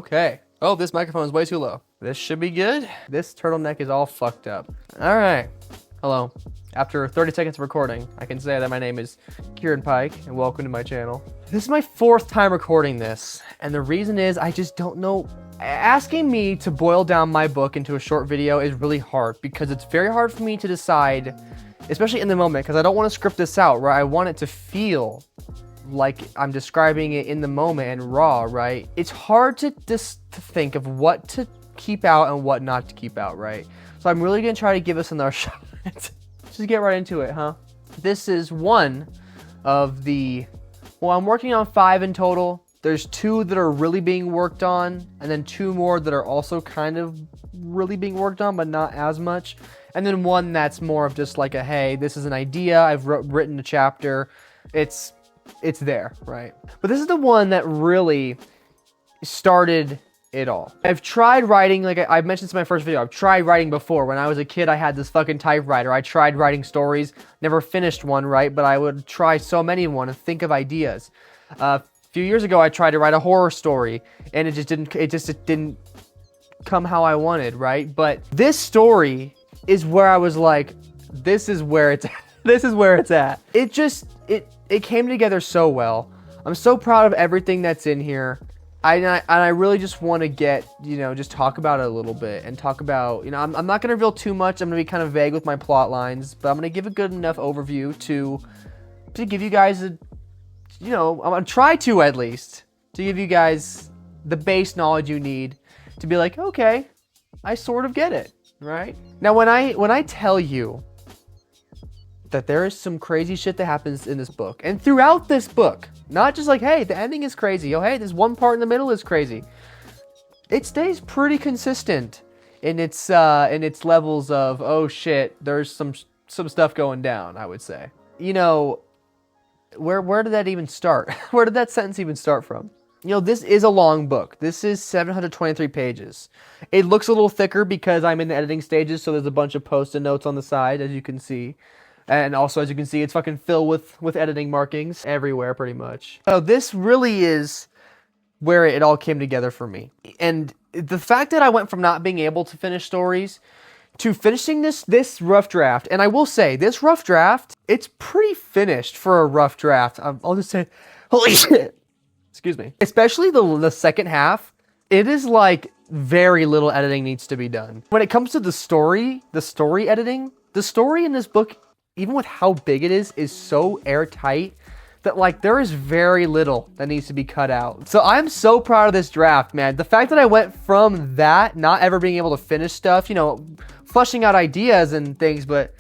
Okay. Oh, this microphone is way too low. This should be good. This turtleneck is all fucked up. All right. Hello. After 30 seconds of recording, I can say that my name is Kieran Pike, and welcome to my channel. This is my 4th time recording this, and the reason is I just don't know. Asking me to boil down my book into a short video is really hard because it's very hard for me to decide, especially in the moment, because I don't want to script this out, right? I want it to feel like I'm describing it in the moment and raw, right? It's hard to think of what to keep out and what not to keep out, right? So I'm really gonna try to give us another shot. Just get right into it, huh? This is one of the, well, I'm working on 5 in total. There's 2 that are really being worked on, and then 2 more that are also kind of really being worked on, but not as much. And then 1 that's more of just like a, hey, this is an idea, I've written a chapter, it's there, right? But this is the one that really started it all. I've tried writing, like I mentioned this in my first video, I've tried writing before. When I was a kid, I had this fucking typewriter. I tried writing stories, never finished one, right? But I would try so many of one and think of ideas. A few years ago, I tried to write a horror story, and it just didn't come how I wanted, right? But this story is where I was like, this is where it's at. This is where it's at. It came together so well. I'm so proud of everything that's in here. I really just want to get, just talk about it a little bit and talk about, I'm not going to reveal too much. I'm going to be kind of vague with my plot lines, but I'm going to give a good enough overview to give you guys I'm going to try to at least, to give you guys the base knowledge you need to be like, okay, I sort of get it, right? Now, when I tell you that there is some crazy shit that happens in this book and throughout this book, not just like, hey, the ending is crazy. Oh, hey, this one part in the middle is crazy. It stays pretty consistent in its levels of, oh shit, there's some stuff going down, I would say. Where did that even start? Where did that sentence even start from? This is a long book. This is 723 pages. It looks a little thicker because I'm in the editing stages, so there's a bunch of post-it notes on the side, as you can see. And also, as you can see, it's fucking filled with editing markings everywhere, pretty much. So this really is where it all came together for me. And the fact that I went from not being able to finish stories to finishing this rough draft, and I will say, this rough draft, it's pretty finished for a rough draft. I'll just say, holy shit. Excuse me. Especially the second half, it is like very little editing needs to be done. When it comes to the story editing, the story in this book, even with how big it is so airtight that like there is very little that needs to be cut out. So I'm so proud of this draft, man. The fact that I went from that, not ever being able to finish stuff, flushing out ideas and things, but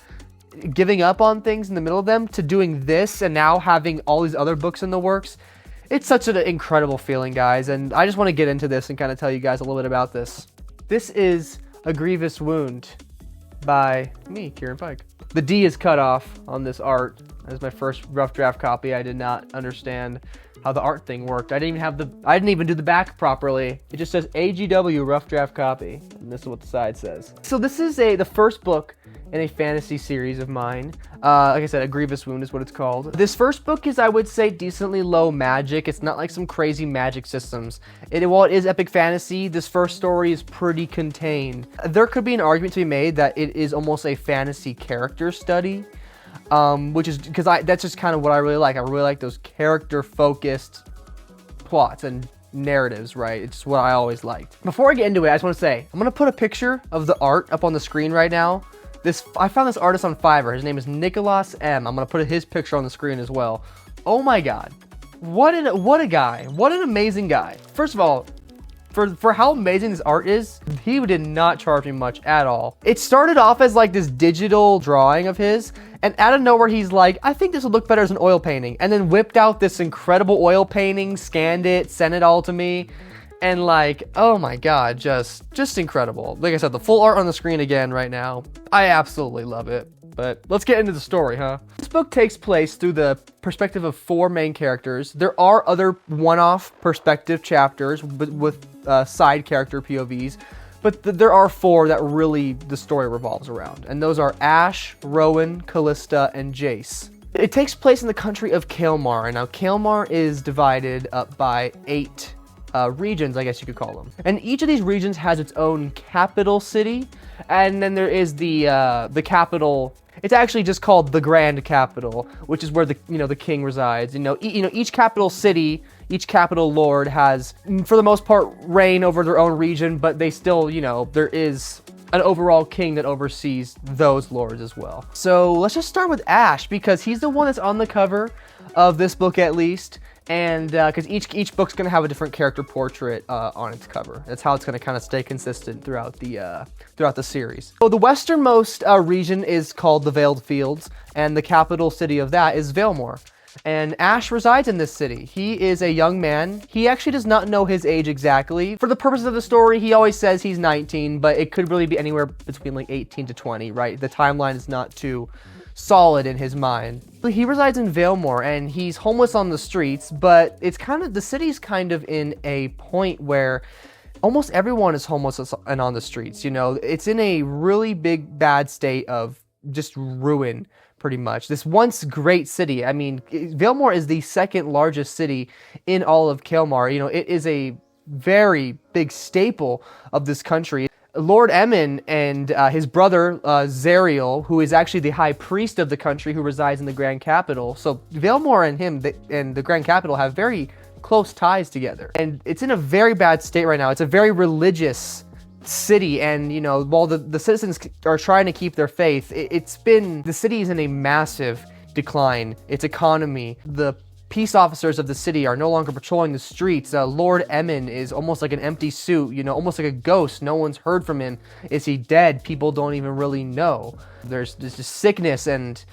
giving up on things in the middle of them, to doing this and now having all these other books in the works. It's such an incredible feeling, guys. And I just want to get into this and kind of tell you guys a little bit about this. This is A Grievous Wound by me, Kieran Pike. The D is cut off on this art. As my first rough draft copy, I did not understand how the art thing worked. I didn't even do the back properly. It just says AGW rough draft copy, and this is what the side says. So this is the first book in a fantasy series of mine. Like I said, A Grievous Wound is what it's called. This first book is, I would say, decently low magic. It's not like some crazy magic systems. While it is epic fantasy, this first story is pretty contained. There could be an argument to be made that it is almost a fantasy character study, which is because that's just kind of what I really like. I really like those character-focused plots and narratives, right? It's what I always liked. Before I get into it, I just want to say, I'm going to put a picture of the art up on the screen right now. I found this artist on Fiverr. His name is Nicholas M. I'm going to put his picture on the screen as well. Oh my God. What a guy. What an amazing guy. First of all, for how amazing this art is, he did not charge me much at all. It started off as like this digital drawing of his, and out of nowhere he's like, I think this would look better as an oil painting, and then whipped out this incredible oil painting, scanned it, sent it all to me. And like, oh my God, just incredible. Like I said, the full art on the screen again right now. I absolutely love it. But let's get into the story, huh? This book takes place through the perspective of 4 main characters. There are other one-off perspective chapters with side character POVs, but there are 4 that really the story revolves around. And those are Ash, Rowan, Callista, and Jace. It takes place in the country of Kael'mar. And now Kael'mar is divided up by 8 regions, I guess you could call them. And each of these regions has its own capital city, and then there is the capital. It's actually just called the Grand Capital, which is where the king resides. Each capital city, each capital lord has, for the most part, reign over their own region, but they still, there is an overall king that oversees those lords as well. So let's just start with Ash, because he's the one that's on the cover of this book at least. And because each book's going to have a different character portrait on its cover. That's how it's going to kind of stay consistent throughout the series. So the westernmost region is called the Veiled Fields, and the capital city of that is Valemore. And Ash resides in this city. He is a young man. He actually does not know his age exactly. For the purposes of the story, he always says he's 19, but it could really be anywhere between like 18 to 20, right? The timeline is not too solid in his mind. But he resides in Valemore, and he's homeless on the streets, but the city's kind of in a point where almost everyone is homeless and on the streets, It's in a really big, bad state of just ruin, pretty much. This once great city, Valemore is the second largest city in all of Kael'mar. It is a very big staple of this country. Lord Emmon and his brother Zariel, who is actually the high priest of the country, who resides in the Grand Capital. So Valemore and him and the Grand Capital have very close ties together. And it's in a very bad state right now. It's a very religious city, and while the citizens are trying to keep their faith, the city is in a massive decline. Its economy, the peace officers of the city are no longer patrolling the streets. Lord Emmon is almost like an empty suit, almost like a ghost. No one's heard from him. Is he dead? People don't even really know. There's just sickness and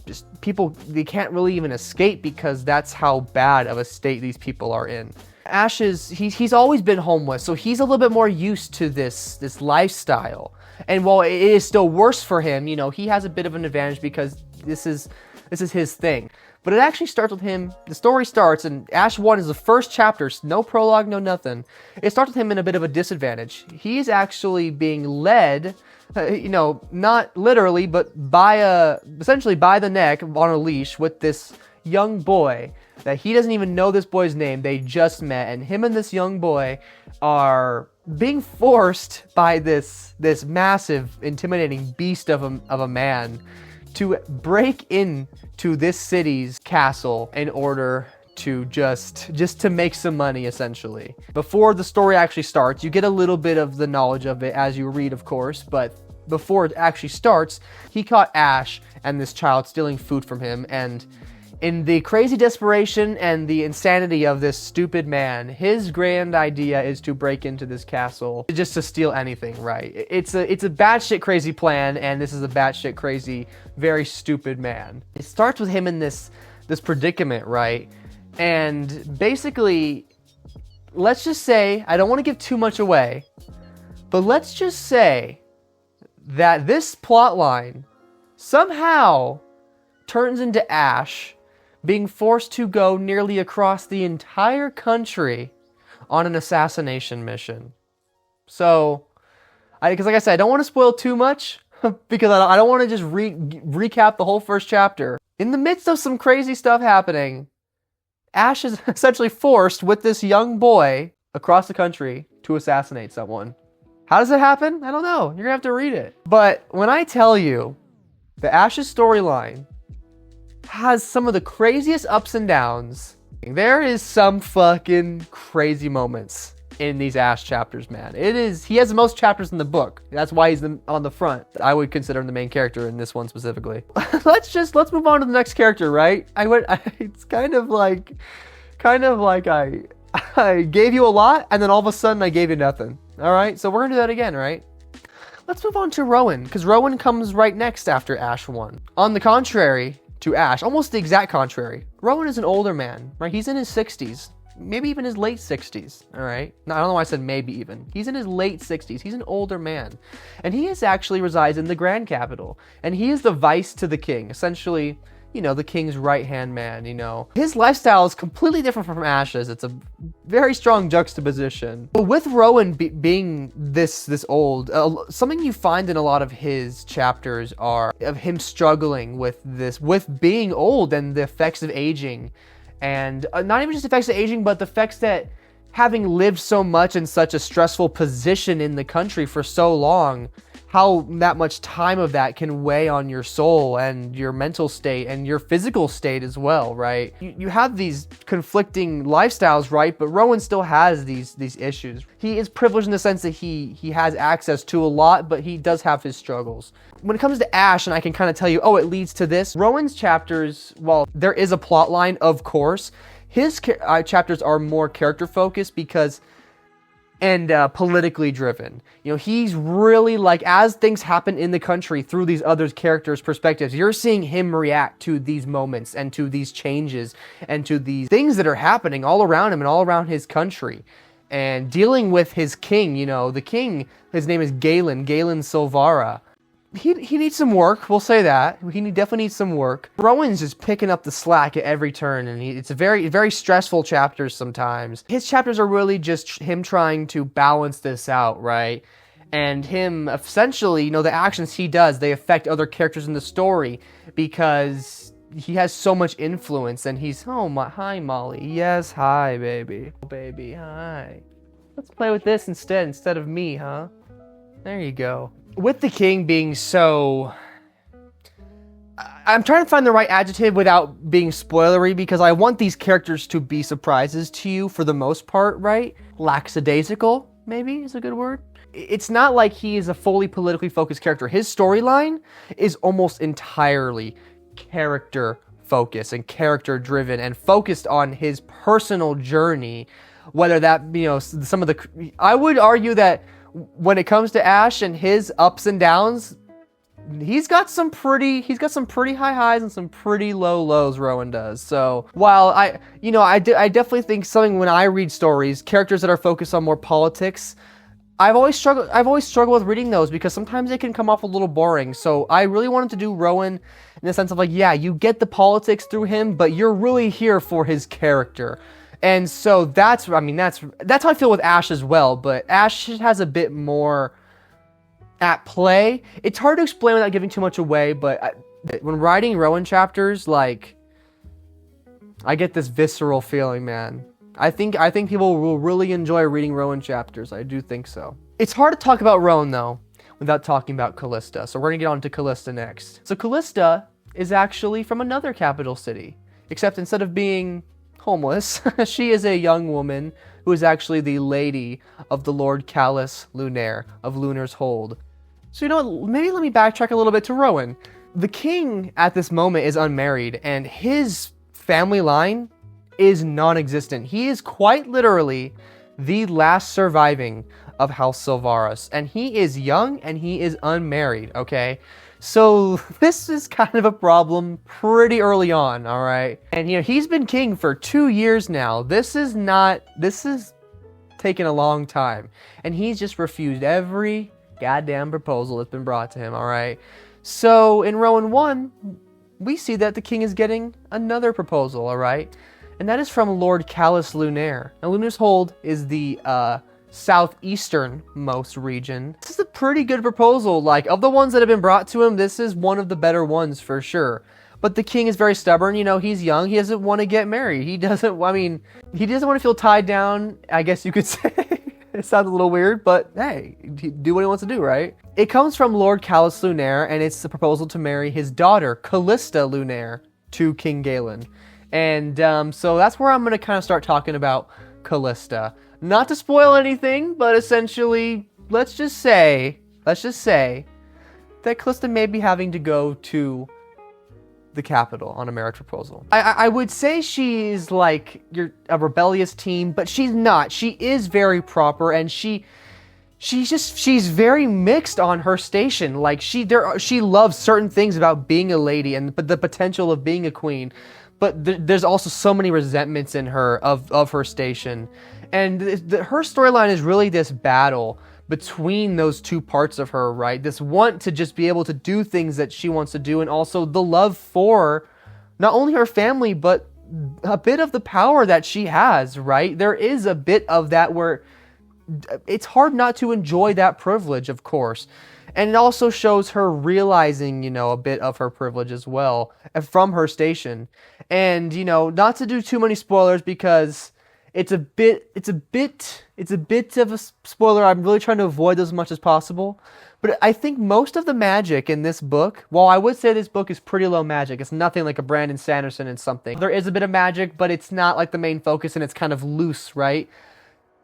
just people, they can't really even escape because that's how bad of a state these people are in. Ash he's always been homeless, so he's a little bit more used to this lifestyle. And while it is still worse for him, he has a bit of an advantage because this is his thing. But it actually starts with him. The story starts, and Ash 1 is the first chapter, no prologue, no nothing. It starts with him in a bit of a disadvantage. He's actually being led, not literally, but essentially by the neck on a leash with this young boy that he doesn't even know this boy's name. They just met, and him and this young boy are being forced by this massive, intimidating beast of a man to break into this city's castle in order to just to make some money, essentially. Before the story actually starts, you get a little bit of the knowledge of it as you read, of course, but before it actually starts, he caught Ash and this child stealing food from him, and in the crazy desperation and the insanity of this stupid man, his grand idea is to break into this castle just to steal anything, right? It's a batshit crazy plan, and this is a batshit crazy, very stupid man. It starts with him in this predicament, right? And basically, let's just say, I don't want to give too much away, but let's just say that this plot line somehow turns into Ash being forced to go nearly across the entire country on an assassination mission. So, because like I said, I don't want to spoil too much, because I don't want to just recap the whole first chapter. In the midst of some crazy stuff happening, Ash is essentially forced with this young boy across the country to assassinate someone. How does it happen? I don't know. You're going to have to read it. But when I tell you that Ash's storyline has some of the craziest ups and downs, there is some fucking crazy moments in these Ash chapters, man. He has the most chapters in the book. That's why he's on the front. I would consider him the main character in this one specifically. Let's move on to the next character, right? It's kind of like I gave you a lot, and then all of a sudden I gave you nothing. All right, so we're gonna do that again, right? Let's move on to Rowan, because Rowan comes right next after Ash 1. On the contrary to Ash, almost the exact contrary, Rowan is an older man, right? He's in his 60s, maybe even his late 60s, all right? No, I don't know why I said maybe even. He's in his late 60s. He's an older man. And he actually resides in the Grand Capital. And he is the vice to the king, essentially, the king's right-hand man, His lifestyle is completely different from Ash's. It's a very strong juxtaposition. But with Rowan being this old, something you find in a lot of his chapters are of him struggling with being old and the effects of aging. And not even just effects of aging, but the effects that having lived so much in such a stressful position in the country for so long, how that much time of that can weigh on your soul and your mental state and your physical state as well, right? You have these conflicting lifestyles, right? But Rowan still has these issues. He is privileged in the sense that he has access to a lot, but he does have his struggles. When it comes to Ash, and I can kind of tell you, oh, it leads to this. Rowan's chapters, while there is a plot line, of course, his chapters are more character focused and politically driven. You know, he's really like, as things happen in the country through these other characters' perspectives, you're seeing him react to these moments and to these changes and to these things that are happening all around him and all around his country. And dealing with his king, you know, the king, his name is Galen Silvara. He needs some work, we'll say that. He definitely needs some work. Rowan's just picking up the slack at every turn, and it's a very, very stressful chapters sometimes. His chapters are really just him trying to balance this out, right? And him, essentially, you know, the actions he does, they affect other characters in the story because he has so much influence, and he's, hi, Molly. Yes, hi, baby. Baby, hi. Let's play with this instead of me, huh? There you go. With the king being so... I'm trying to find the right adjective without being spoilery because I want these characters to be surprises to you for the most part, right? Lackadaisical, maybe is a good word. It's not like he is a fully politically focused character. His storyline is almost entirely character focused and character driven and focused on his personal journey. Whether that, you know, some of the... I would argue that when it comes to Ash and his ups and downs, he's got some pretty high highs and some pretty low lows, Rowan does. So while I definitely think something when I read stories, characters that are focused on more politics, I've always struggled with reading those because sometimes they can come off a little boring. So I really wanted to do Rowan in the sense of like, yeah, you get the politics through him, but you're really here for his character. And so that's how I feel with Ash as well, but Ash has a bit more at play. It's hard to explain without giving too much away, but when writing Rowan chapters, like, I get this visceral feeling, man. I think people will really enjoy reading Rowan chapters. I do think so. It's hard to talk about Rowan, though, without talking about Callista, so we're going to get on to Callista next. So Callista is actually from another capital city, except instead of being homeless, she is a young woman who is actually the lady of the Lord Callus Lunaire of Lunar's Hold. So, you know what, maybe let me backtrack a little bit to Rowan. The king at this moment is unmarried, and his family line is non-existent. He is quite literally the last surviving of House Silvarus, and he is young and he is unmarried, okay? So this is kind of a problem pretty early on, all right? And, you know, he's been king for 2 years now. This is taken a long time. And he's just refused every goddamn proposal that's been brought to him, all right? So in Rowan 1, we see that the king is getting another proposal, all right? And that is from Lord Callus Lunaire. Now, Lunar's Hold is the southeastern-most region. This is a pretty good proposal. Like, of the ones that have been brought to him, this is one of the better ones for sure. But the king is very stubborn. You know, he's young. He doesn't want to get married. He doesn't want to feel tied down, I guess you could say. It sounds a little weird, but hey, do what he wants to do, right? It comes from Lord Callus Lunaire, and it's the proposal to marry his daughter, Callista Lunaire, to King Galen. And so that's where I'm going to kind of start talking about Callista. Not to spoil anything, but essentially, let's just say that Callista may be having to go to the capital on a marriage proposal. I would say she's like a rebellious teen, but she's not. She is very proper, and she's very mixed on her station. Like she loves certain things about being a lady but the potential of being a queen. But there's also so many resentments in her of her station. And her storyline is really this battle between those two parts of her, right? This want to just be able to do things that she wants to do, and also the love for not only her family, but a bit of the power that she has, right? There is a bit of that where it's hard not to enjoy that privilege, of course. And it also shows her realizing, you know, a bit of her privilege as well from her station. And, you know, not to do too many spoilers because It's a bit of a spoiler. I'm really trying to avoid those as much as possible. But I think most of the magic in this book, while I would say this book is pretty low magic, it's nothing like a Brandon Sanderson and something. There is a bit of magic, but it's not like the main focus and it's kind of loose, right?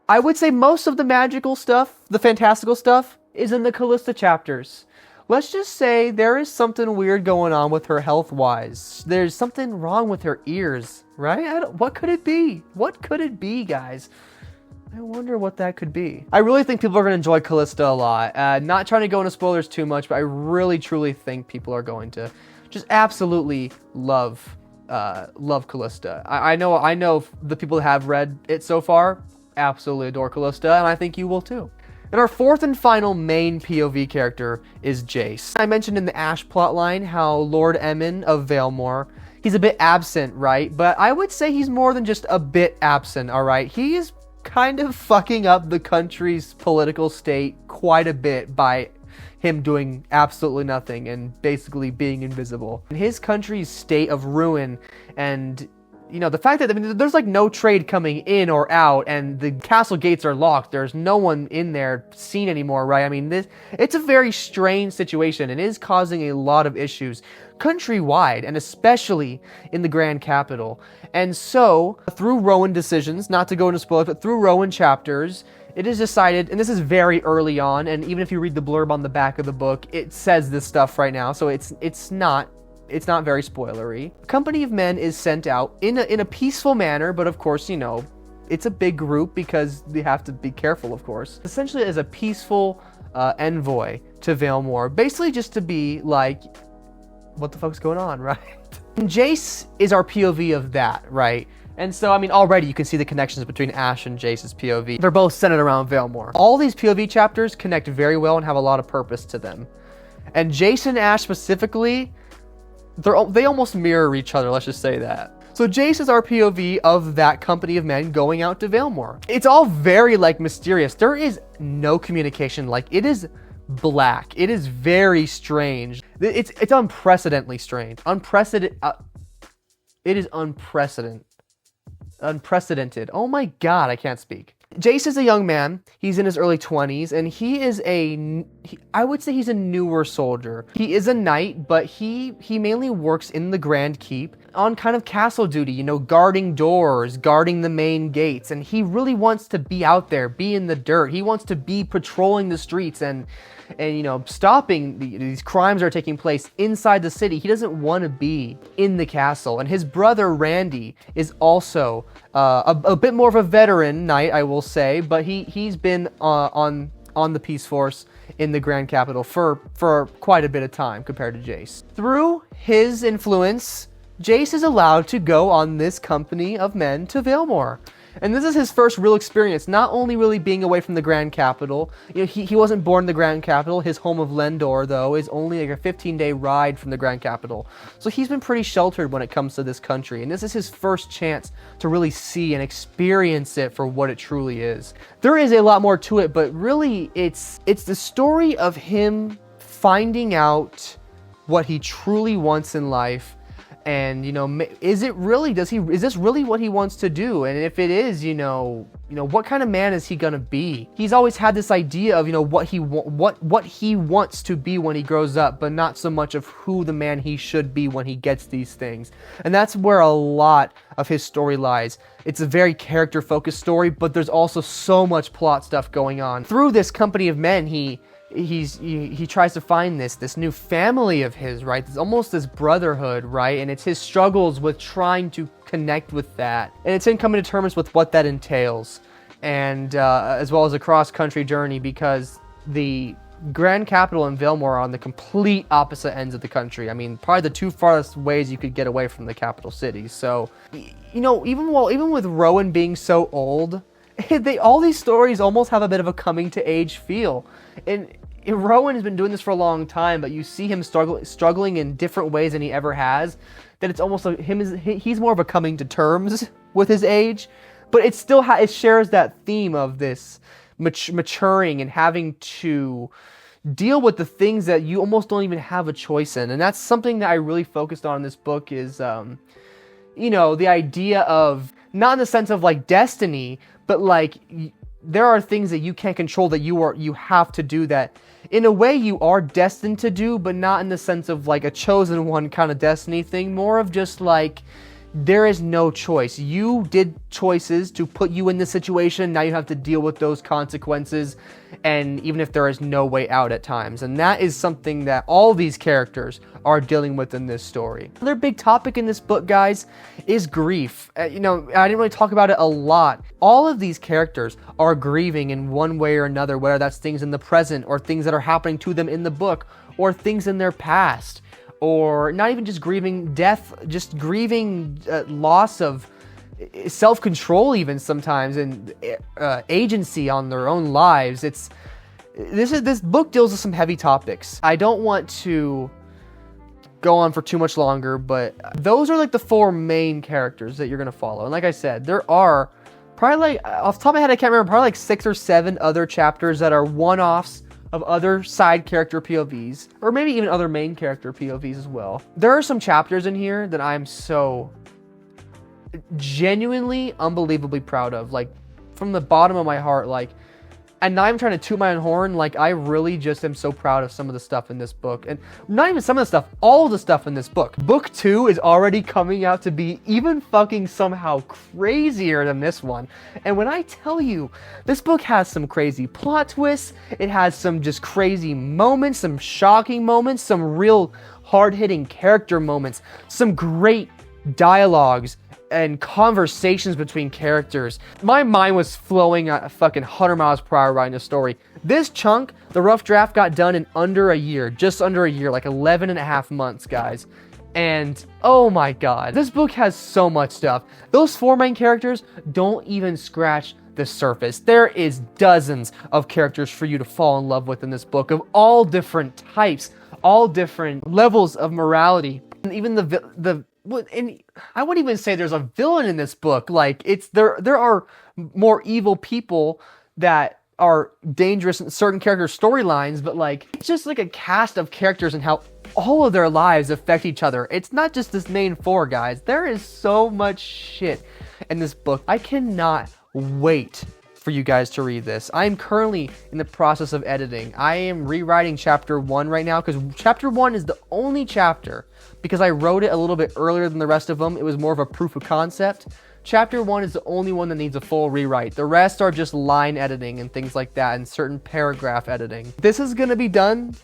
I would say most of the magical stuff, the fantastical stuff, is in the Callista chapters. Let's just say there is something weird going on with her health-wise. There's something wrong with her ears, right? What could it be? What could it be, guys? I wonder what that could be. I really think people are going to enjoy Callista a lot. Not trying to go into spoilers too much, but I really, truly think people are going to just absolutely love Callista. I know the people that have read it so far absolutely adore Callista, and I think you will too. And our fourth and final main POV character is Jace. I mentioned in the Ash plotline how Lord Emmon of Valemore, he's a bit absent, right? But I would say he's more than just a bit absent, all right? He is kind of fucking up the country's political state quite a bit by him doing absolutely nothing and basically being invisible. In his country's state of ruin and the fact that there's like no trade coming in or out and the castle gates are locked. There's no one in there seen anymore, right? I mean, it's a very strange situation and is causing a lot of issues countrywide and especially in the Grand Capital. And so, through Rowan decisions, not to go into spoilers, but through Rowan chapters, it is decided, and this is very early on, and even if you read the blurb on the back of the book, it says this stuff right now, so it's not very spoilery. A company of men is sent out in a peaceful manner, but of course, it's a big group because they have to be careful, of course. Essentially as a peaceful envoy to Valemore, basically just to be like, what the fuck's going on, right? And Jace is our POV of that, right? And so, already you can see the connections between Ash and Jace's POV. They're both centered around Valemore. All these POV chapters connect very well and have a lot of purpose to them. And Jace and Ash specifically, they almost mirror each other, let's just say that. So Jace is our POV of that company of men going out to Valemore. It's all very mysterious. There is no communication. It is black. It is very strange. It's unprecedentedly strange. It is unprecedented. Oh my God, I can't speak. Jace is a young man. He's in his early 20s, and I would say he's a newer soldier. He is a knight, but he mainly works in the Grand Keep on kind of castle duty, guarding doors, guarding the main gates, and he really wants to be out there, be in the dirt. He wants to be patrolling the streets and stopping these crimes that are taking place inside the city. He doesn't want to be in the castle. And his brother Randy is also a bit more of a veteran knight, I will say, but he's been on the Peace Force in the Grand Capital for quite a bit of time compared to Jace. Through his influence, Jace is allowed to go on this company of men to Valemore. And this is his first real experience, not only really being away from the Grand Capital. He wasn't born in the Grand Capital. His home of Lendor, though, is only a 15-day ride from the Grand Capital. So he's been pretty sheltered when it comes to this country. And this is his first chance to really see and experience it for what it truly is. There is a lot more to it, but really it's the story of him finding out what he truly wants in life. And, is this really what he wants to do? And if it is, what kind of man is he gonna be? He's always had this idea of, what he wants to be when he grows up, but not so much of who the man he should be when he gets these things. And that's where a lot of his story lies. It's a very character-focused story, but there's also so much plot stuff going on. Through this company of men, he tries to find this new family of his, right? It's almost this brotherhood, right? And it's his struggles with trying to connect with that. And it's in coming to terms with what that entails. And as well as a cross-country journey, because the Grand Capital and Valemore are on the complete opposite ends of the country. Probably the two farthest ways you could get away from the capital city. So, even with Rowan being so old, all these stories almost have a bit of a coming to age feel. And Rowan has been doing this for a long time, but you see him struggling in different ways than he ever has. That it's almost like he's more of a coming to terms with his age, but it still it shares that theme of this maturing and having to deal with the things that you almost don't even have a choice in. And that's something that I really focused on in this book is, the idea of not in the sense of like destiny, but like there are things that you can't control that you have to do that in a way you are destined to do, but not in the sense of like a chosen one kind of destiny thing. More of just like there is no choice. You did choices to put you in this situation. Now you have to deal with those consequences, and even if there is no way out at times. And that is something that all these characters are dealing with in this story. Another big topic in this book, guys, is grief. I didn't really talk about it a lot. All of these characters are grieving in one way or another, whether that's things in the present or things that are happening to them in the book or things in their past. Or not even just grieving death, just grieving loss of self-control even sometimes, and agency on their own lives. This book deals with some heavy topics. I don't want to go on for too much longer, but those are like the 4 main characters that you're going to follow. And like I said, there are probably, like, off the top of my head, I can't remember, probably like 6 or 7 other chapters that are one-offs of other side character POVs, or maybe even other main character POVs as well. There are some chapters in here that I'm so genuinely, unbelievably proud of, like from the bottom of my heart, like, and now I'm trying to toot my own horn, like I really just am so proud of some of the stuff in this book. And not even some of the stuff, all of the stuff in this book. Book 2 is already coming out to be even fucking somehow crazier than this one. And when I tell you, this book has some crazy plot twists, it has some just crazy moments, some shocking moments, some real hard-hitting character moments, some great dialogues and conversations between characters. My mind was flowing at a fucking 100 miles per hour writing this story. This chunk, the rough draft, got done in under a year, just under a year, like 11 and a half months, guys. And oh my god, this book has so much stuff. Those 4 main characters don't even scratch the surface. There is dozens of characters for you to fall in love with in this book, of all different types, all different levels of morality. And even and I wouldn't even say there's a villain in this book. Like, there are more evil people that are dangerous in certain character storylines, but like, it's just like a cast of characters and how all of their lives affect each other. It's not just this main 4, guys. There is so much shit in this book. I cannot wait for you guys to read this. I'm currently in the process of editing. I am rewriting chapter 1 right now, because chapter 1 is the only chapter, because I wrote it a little bit earlier than the rest of them. It was more of a proof of concept. Chapter 1 is the only one that needs a full rewrite. The rest are just line editing and things like that, and certain paragraph editing. This is going to be done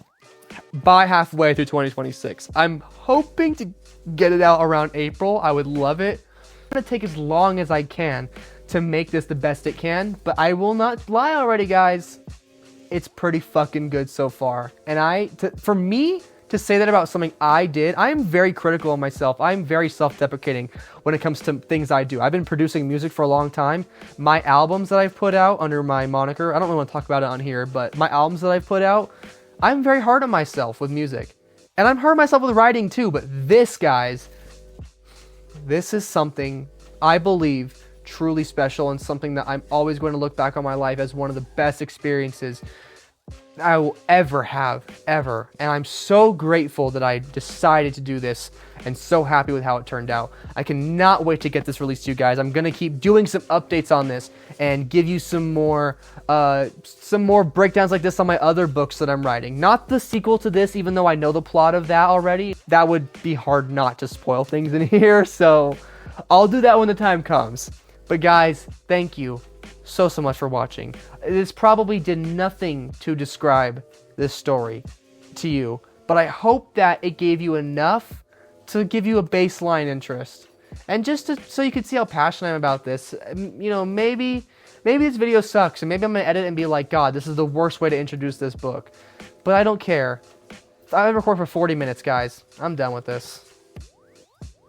by halfway through 2026. I'm hoping to get it out around April. I would love it. I'm going to take as long as I can to make this the best it can, but I will not lie already, guys. It's pretty fucking good so far. And for me to say that about something I did, I am very critical of myself. I'm very self-deprecating when it comes to things I do. I've been producing music for a long time. My albums that I've put out under my moniker, I don't really want to talk about it on here, but my albums that I've put out, I'm very hard on myself with music. And I'm hard on myself with writing too, but this, guys, this is something I believe truly special, and something that I'm always going to look back on my life as one of the best experiences I will ever have, ever. And I'm so grateful that I decided to do this, and so happy with how it turned out. I cannot wait to get this released to you guys. I'm going to keep doing some updates on this and give you some more breakdowns like this on my other books that I'm writing. Not the sequel to this, even though I know the plot of that already. That would be hard not to spoil things in here, so I'll do that when the time comes. But guys, thank you so much for watching. This probably did nothing to describe this story to you, but I hope that it gave you enough to give you a baseline interest, and just so you could see how passionate I'm about this. Maybe this video sucks, and maybe I'm gonna edit and be like, God, this is the worst way to introduce this book, but I don't care. I record for 40 minutes, guys. I'm done with this.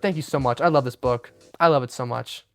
Thank you so much. I love this book. I love it so much.